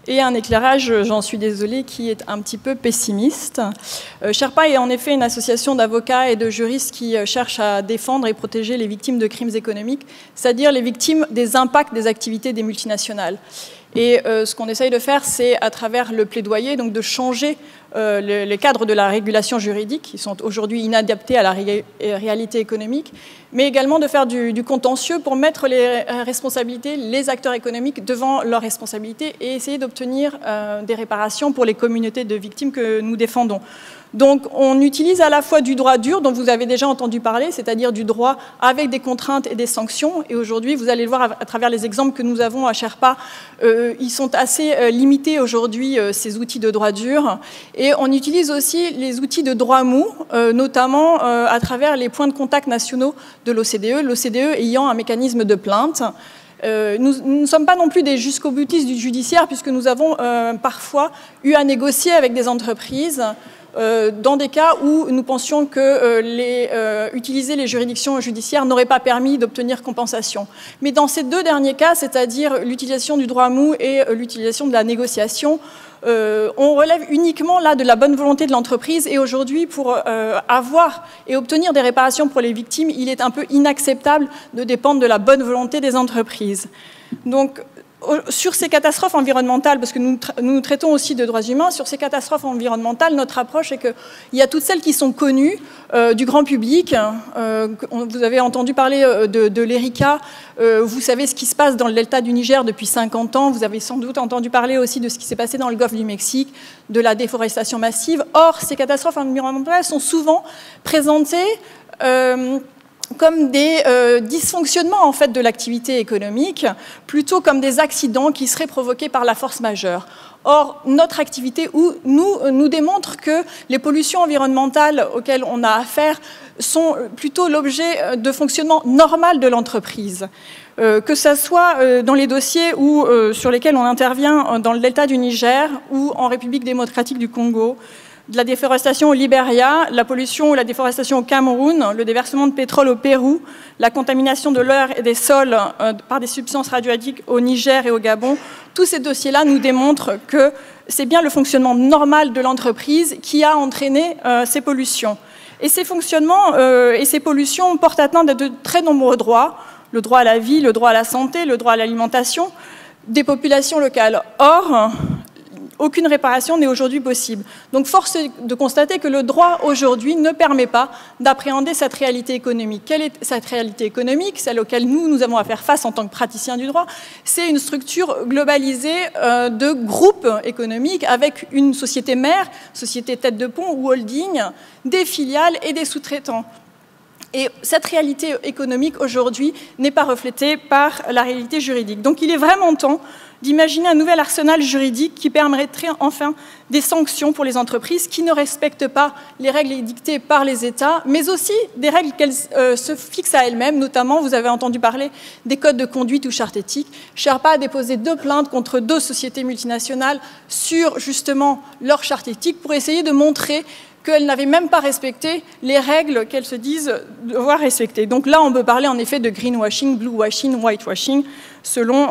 et un éclairage, j'en suis désolée, qui est un petit peu pessimiste. Sherpa est en effet une association d'avocats et de juristes qui cherche à défendre et protéger les victimes de crimes économiques, c'est-à-dire les victimes des impacts des activités des multinationales. Et ce qu'on essaye de faire, c'est à travers le plaidoyer, donc de changer les cadres de la régulation juridique, qui sont aujourd'hui inadaptés à la réalité économique, mais également de faire du contentieux pour mettre les responsabilités, les acteurs économiques devant leurs responsabilités et essayer d'obtenir des réparations pour les communautés de victimes que nous défendons. Donc on utilise à la fois du droit dur, dont vous avez déjà entendu parler, c'est-à-dire du droit avec des contraintes et des sanctions. Et aujourd'hui, vous allez le voir à travers les exemples que nous avons à Sherpa, ils sont assez limités aujourd'hui, ces outils de droit dur. Et on utilise aussi les outils de droit mou, notamment à travers les points de contact nationaux de l'OCDE, l'OCDE ayant un mécanisme de plainte. Nous ne sommes pas non plus des jusqu'au-boutistes du judiciaire, puisque nous avons parfois eu à négocier avec des entreprises dans des cas où nous pensions que utiliser les juridictions judiciaires n'aurait pas permis d'obtenir compensation. Mais dans ces deux derniers cas, c'est-à-dire l'utilisation du droit mou et l'utilisation de la négociation, on relève uniquement là de la bonne volonté de l'entreprise. Et aujourd'hui, pour avoir et obtenir des réparations pour les victimes, il est un peu inacceptable de dépendre de la bonne volonté des entreprises. Donc, sur ces catastrophes environnementales, parce que nous traitons aussi de droits humains, sur ces catastrophes environnementales, notre approche est qu'il y a toutes celles qui sont connues du grand public. Vous avez entendu parler de l'Erika, vous savez ce qui se passe dans le delta du Niger depuis 50 ans, vous avez sans doute entendu parler aussi de ce qui s'est passé dans le golfe du Mexique, de la déforestation massive. Or, ces catastrophes environnementales sont souvent présentées comme des dysfonctionnements en fait, de l'activité économique, plutôt comme des accidents qui seraient provoqués par la force majeure. Or, notre activité nous démontre que les pollutions environnementales auxquelles on a affaire sont plutôt l'objet de fonctionnement normal de l'entreprise. Que ce soit dans les dossiers sur lesquels on intervient dans le delta du Niger ou en République démocratique du Congo, de la déforestation au Libéria, la pollution ou la déforestation au Cameroun, le déversement de pétrole au Pérou, la contamination de l'air et des sols par des substances radioactives au Niger et au Gabon, tous ces dossiers-là nous démontrent que c'est bien le fonctionnement normal de l'entreprise qui a entraîné ces pollutions. Et ces fonctionnements et ces pollutions portent atteinte à de très nombreux droits, le droit à la vie, le droit à la santé, le droit à l'alimentation, des populations locales. Or, aucune réparation n'est aujourd'hui possible. Donc force est de constater que le droit aujourd'hui ne permet pas d'appréhender cette réalité économique. Quelle est cette réalité économique, celle auquel nous avons à faire face en tant que praticiens du droit? C'est une structure globalisée de groupes économiques avec une société mère, société tête de pont ou holding, des filiales et des sous-traitants. Et cette réalité économique aujourd'hui n'est pas reflétée par la réalité juridique. Donc il est vraiment temps d'imaginer un nouvel arsenal juridique qui permettrait enfin des sanctions pour les entreprises qui ne respectent pas les règles édictées par les États, mais aussi des règles qu'elles se fixent à elles-mêmes. Notamment, vous avez entendu parler des codes de conduite ou chartes éthiques. Sherpa a déposé 2 plaintes contre 2 sociétés multinationales sur justement leur charte éthique pour essayer de montrer qu'elles n'avaient même pas respecté les règles qu'elles se disent devoir respecter. Donc là, on peut parler en effet de greenwashing, bluewashing, whitewashing, selon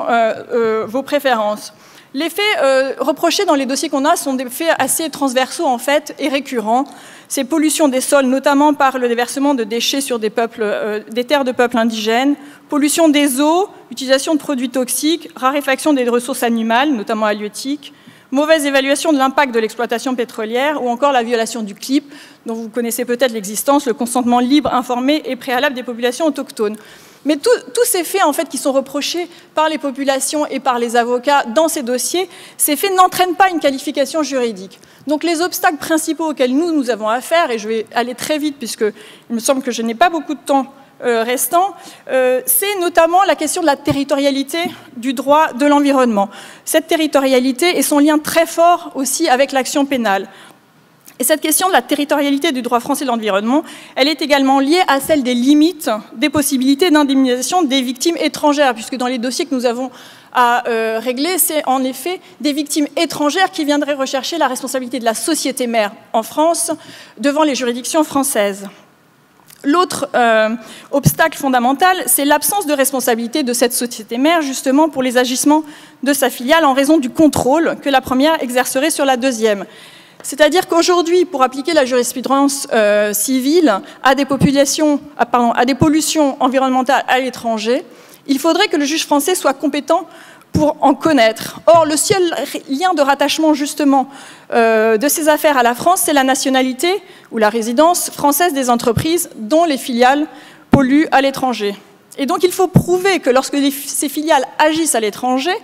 vos préférences. Les faits reprochés dans les dossiers qu'on a sont des faits assez transversaux en fait et récurrents. Ces pollutions des sols, notamment par le déversement de déchets sur des terres de peuples indigènes, pollution des eaux, utilisation de produits toxiques, raréfaction des ressources animales, notamment halieutiques, mauvaise évaluation de l'impact de l'exploitation pétrolière ou encore la violation du CLIP, dont vous connaissez peut-être l'existence, le consentement libre, informé et préalable des populations autochtones. Mais tous ces faits en fait, qui sont reprochés par les populations et par les avocats dans ces dossiers, ces faits n'entraînent pas une qualification juridique. Donc les obstacles principaux auxquels nous avons affaire, et je vais aller très vite puisqu'il me semble que je n'ai pas beaucoup de temps restant, c'est notamment la question de la territorialité du droit de l'environnement. Cette territorialité et son lien très fort aussi avec l'action pénale. Et cette question de la territorialité du droit français de l'environnement, elle est également liée à celle des limites des possibilités d'indemnisation des victimes étrangères, puisque dans les dossiers que nous avons à régler, c'est en effet des victimes étrangères qui viendraient rechercher la responsabilité de la société mère en France devant les juridictions françaises. L'autre obstacle fondamental, c'est l'absence de responsabilité de cette société mère, justement, pour les agissements de sa filiale en raison du contrôle que la première exercerait sur la deuxième. C'est-à-dire qu'aujourd'hui, pour appliquer la jurisprudence civile à des pollutions environnementales à l'étranger, il faudrait que le juge français soit compétent pour en connaître. Or, le seul lien de rattachement, justement, de ces affaires à la France, c'est la nationalité ou la résidence française des entreprises dont les filiales polluent à l'étranger. Et donc, il faut prouver que lorsque ces filiales agissent à l'étranger,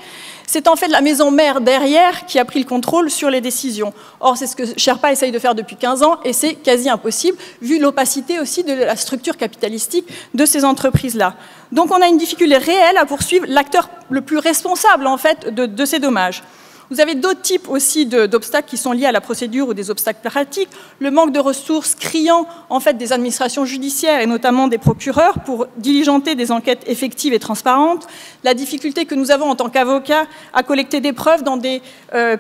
c'est en fait la maison mère derrière qui a pris le contrôle sur les décisions. Or, c'est ce que Sherpa essaye de faire depuis 15 ans et c'est quasi impossible, vu l'opacité aussi de la structure capitalistique de ces entreprises-là. Donc, on a une difficulté réelle à poursuivre l'acteur le plus responsable, en fait, de ces dommages. Vous avez d'autres types aussi d'obstacles qui sont liés à la procédure ou des obstacles pratiques. Le manque de ressources criant en fait des administrations judiciaires et notamment des procureurs pour diligenter des enquêtes effectives et transparentes. La difficulté que nous avons en tant qu'avocats à collecter des preuves dans des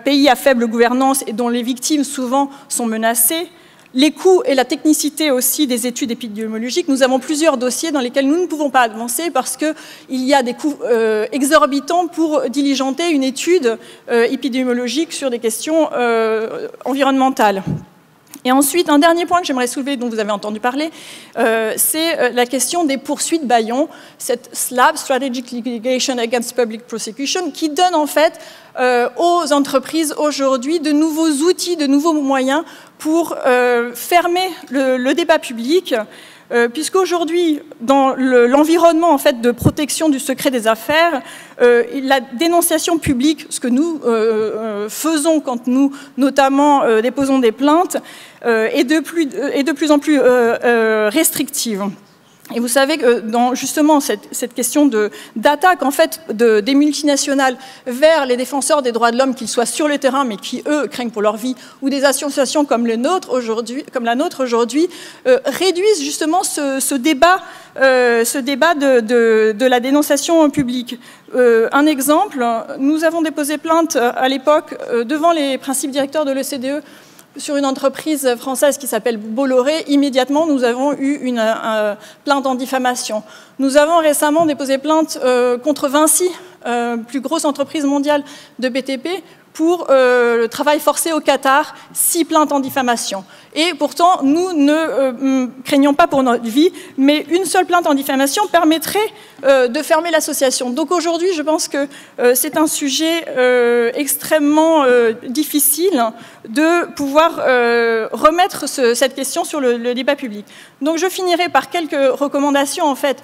pays à faible gouvernance et dont les victimes souvent sont menacées. Les coûts et la technicité aussi des études épidémiologiques. Nous avons plusieurs dossiers dans lesquels nous ne pouvons pas avancer parce qu'il y a des coûts exorbitants pour diligenter une étude épidémiologique sur des questions environnementales. Et ensuite, un dernier point que j'aimerais soulever, dont vous avez entendu parler, c'est la question des poursuites bâillons, cette SLAP, Strategic Litigation Against Public Prosecution, qui donne en fait aux entreprises aujourd'hui de nouveaux outils, de nouveaux moyens pour fermer le débat public, puisqu'aujourd'hui, dans l'environnement en fait, de protection du secret des affaires, la dénonciation publique, ce que nous faisons quand nous, notamment, déposons des plaintes, est de plus en plus restrictive. Et vous savez que dans justement cette question d'attaque en fait des multinationales vers les défenseurs des droits de l'homme, qu'ils soient sur le terrain mais qui eux craignent pour leur vie, ou des associations comme la nôtre aujourd'hui, réduisent justement ce débat de la dénonciation publique. Un exemple, nous avons déposé plainte à l'époque devant les principes directeurs de l'OCDE sur une entreprise française qui s'appelle Bolloré. Immédiatement, nous avons eu une plainte en diffamation. Nous avons récemment déposé plainte contre Vinci, plus grosse entreprise mondiale de BTP, pour le travail forcé au Qatar, 6 plaintes en diffamation. Et pourtant, nous ne craignons pas pour notre vie, mais une seule plainte en diffamation permettrait de fermer l'association. Donc aujourd'hui, je pense que c'est un sujet extrêmement difficile de pouvoir remettre cette question sur le débat public. Donc je finirai par quelques recommandations, en fait,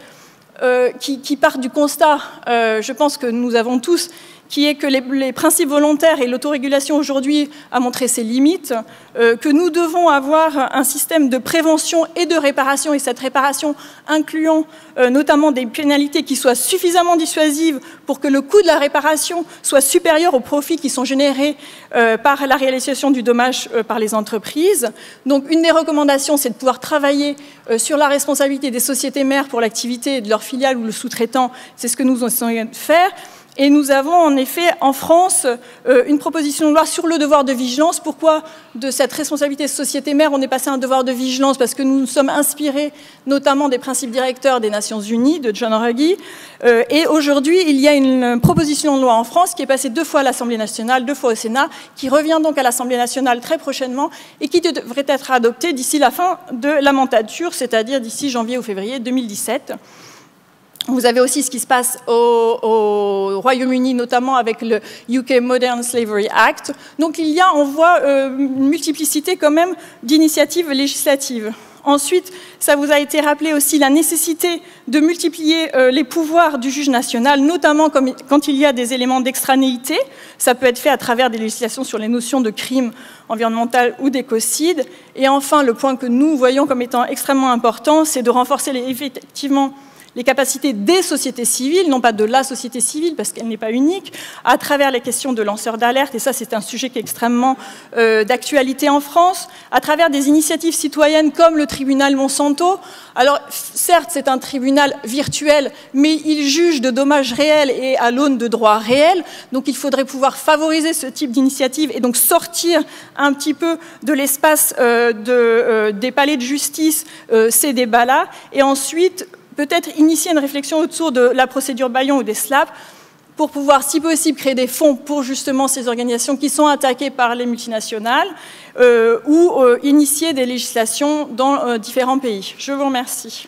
qui partent du constat, je pense que nous avons tous, qui est que les principes volontaires et l'autorégulation aujourd'hui a montré ses limites, que nous devons avoir un système de prévention et de réparation, et cette réparation incluant notamment des pénalités qui soient suffisamment dissuasives pour que le coût de la réparation soit supérieur aux profits qui sont générés par la réalisation du dommage par les entreprises. Donc une des recommandations, c'est de pouvoir travailler sur la responsabilité des sociétés mères pour l'activité de leurs filiales ou le sous-traitant. C'est ce que nous essayons de faire. Et nous avons en effet en France une proposition de loi sur le devoir de vigilance. Pourquoi de cette responsabilité de société mère on est passé à un devoir de vigilance? Parce que nous nous sommes inspirés notamment des principes directeurs des Nations Unies, de John Ruggie. Et aujourd'hui, il y a une proposition de loi en France qui est passée 2 fois à l'Assemblée nationale, 2 fois au Sénat, qui revient donc à l'Assemblée nationale très prochainement et qui devrait être adoptée d'ici la fin de la mandature, c'est-à-dire d'ici janvier ou février 2017. Vous avez aussi ce qui se passe au Royaume-Uni, notamment avec le UK Modern Slavery Act. Donc on voit une multiplicité quand même d'initiatives législatives. Ensuite, ça vous a été rappelé aussi la nécessité de multiplier les pouvoirs du juge national, notamment quand il y a des éléments d'extranéité. Ça peut être fait à travers des législations sur les notions de crime environnemental ou d'écocide. Et enfin, le point que nous voyons comme étant extrêmement important, c'est de renforcer effectivement les capacités des sociétés civiles, non pas de la société civile, parce qu'elle n'est pas unique, à travers les questions de lanceurs d'alerte, et ça c'est un sujet qui est extrêmement d'actualité en France, à travers des initiatives citoyennes comme le tribunal Monsanto. Alors certes c'est un tribunal virtuel, mais il juge de dommages réels et à l'aune de droits réels, donc il faudrait pouvoir favoriser ce type d'initiative et donc sortir un petit peu de l'espace des palais de justice ces débats-là, et ensuite peut-être initier une réflexion autour de la procédure Bayon ou des SLAPP pour pouvoir, si possible, créer des fonds pour justement ces organisations qui sont attaquées par les multinationales ou initier des législations dans différents pays. Je vous remercie.